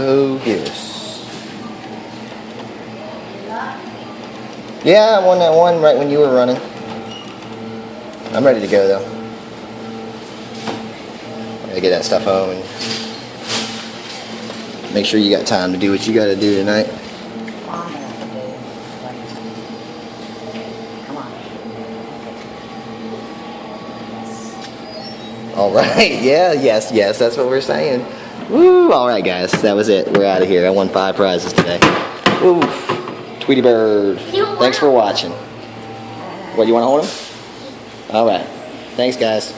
Oh, yes. Yeah, I won that one right when you were running. I'm ready to go though. I gotta get that stuff home and make sure you got time to do what you gotta do tonight. All right, yeah, yes, that's what we're saying. Woo, all right, guys, that was it. We're out of here. I won 5 prizes today. Woo, Tweety Bird. Thanks for watching. What, you want to hold him? All right. Thanks, guys.